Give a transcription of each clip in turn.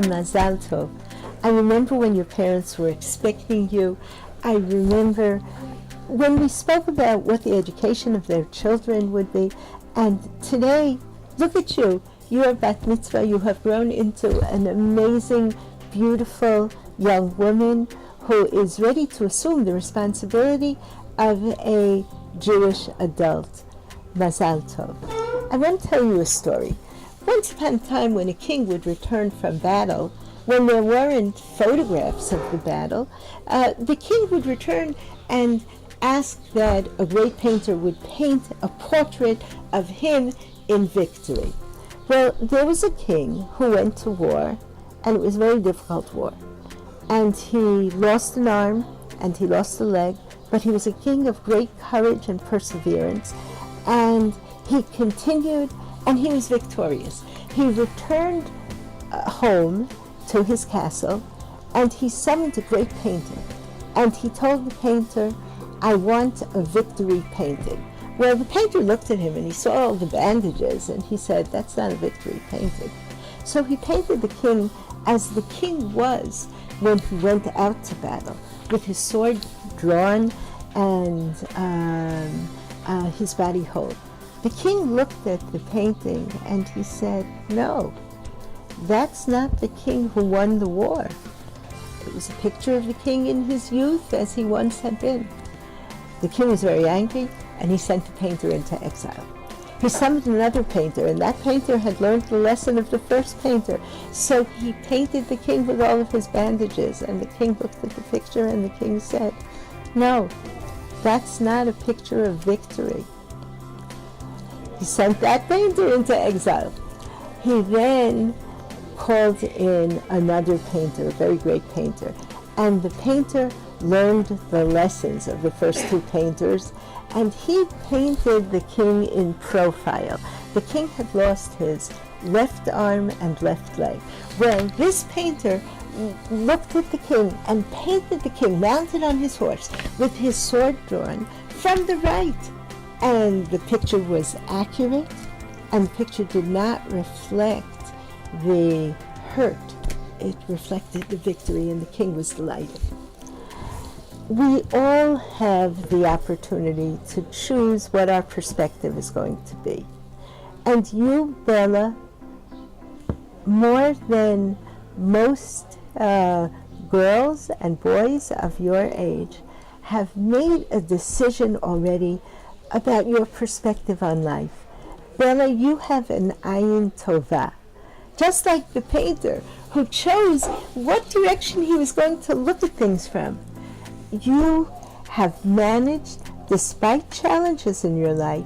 Mazal Tov. I remember when your parents were expecting you. I remember when we spoke about what the education of their children would be. And today, look at you. You are bat mitzvah. You have grown into an amazing, beautiful young woman who is ready to assume the responsibility of a Jewish adult. Mazal Tov. I want to tell you a story. Once upon a time, when a king would return from battle, when there weren't photographs of the battle, the king would return and ask that a great painter would paint a portrait of him in victory. Well, there was a king who went to war, and it was a very difficult war. And he lost an arm, and he lost a leg, but he was a king of great courage and perseverance, and he continued, and he was victorious. He returned home to his castle, and he summoned a great painter, and he told the painter, I want a victory painting. Well, the painter looked at him, and he saw all the bandages, and he said, that's not a victory painting. So he painted the king as the king was when he went out to battle, with his sword drawn and his body whole. The king looked at the painting and he said, no, that's not the king who won the war. It was a picture of the king in his youth as he once had been. The king was very angry, and he sent the painter into exile. He summoned another painter, and that painter had learned the lesson of the first painter. So he painted the king with all of his bandages, and the king looked at the picture and the king said, no, that's not a picture of victory. He sent that painter into exile. He then called in another painter, a very great painter, and the painter learned the lessons of the first two painters, and he painted the king in profile. The king had lost his left arm and left leg. Well, this painter looked at the king and painted the king mounted on his horse with his sword drawn from the right. And the picture was accurate, and the picture did not reflect the hurt. It reflected the victory, and the king was delighted. We all have the opportunity to choose what our perspective is going to be. And you, Bella, more than most girls and boys of your age, have made a decision already about your perspective on life. Bella, you have an ayin tova, just like the painter who chose what direction he was going to look at things from. You have managed, despite challenges in your life,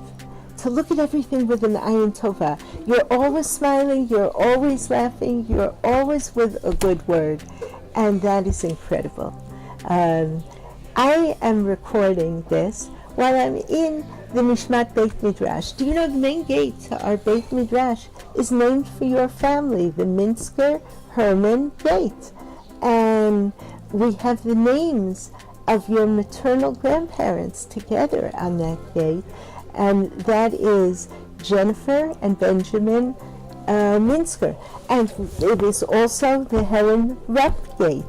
to look at everything with an ayin tova. You're always smiling, you're always laughing, you're always with a good word, and that is incredible. I am recording this while I'm in the Nishmat Beit Midrash. Do you know the main gate to our Beit Midrash is named for your family, the Minsker Herman Gate. And we have the names of your maternal grandparents together on that gate, and that is Jennifer and Benjamin Minsker. And it is also the Helen Rupp Gate.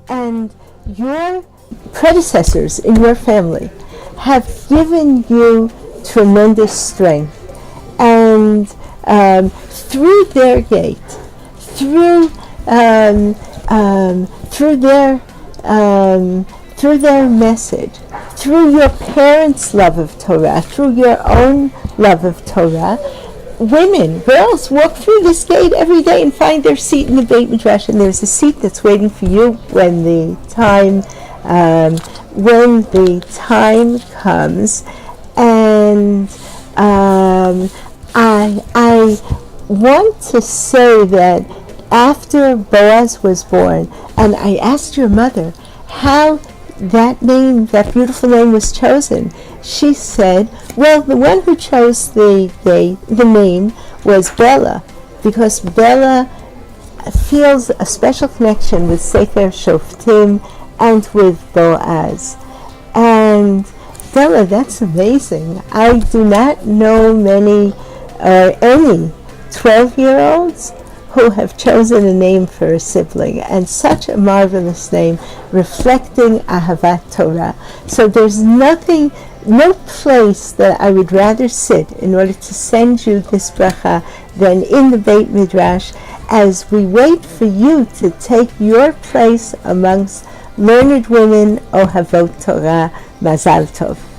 And your predecessors in your family have given you tremendous strength, and through their gate, through their message, through your parents' love of Torah, through your own love of Torah, women, girls walk through this gate every day and find their seat in the Beit Midrash, and there's a seat that's waiting for you when the time comes. And I want to say that after Boaz was born, and I asked your mother how that name, that beautiful name, was chosen. She said, well, the one who chose the name was Bella, because Bella feels a special connection with Sefer Shoftim and with Boaz. And Bella, that's amazing. I do not know any 12-year-olds who have chosen a name for a sibling, and such a marvelous name, reflecting Ahavat Torah. So there's nothing, no place that I would rather sit in order to send you this bracha than in the Beit Midrash, as we wait for you to take your place amongst learned women, Ohavot Torah. Mazal Tov.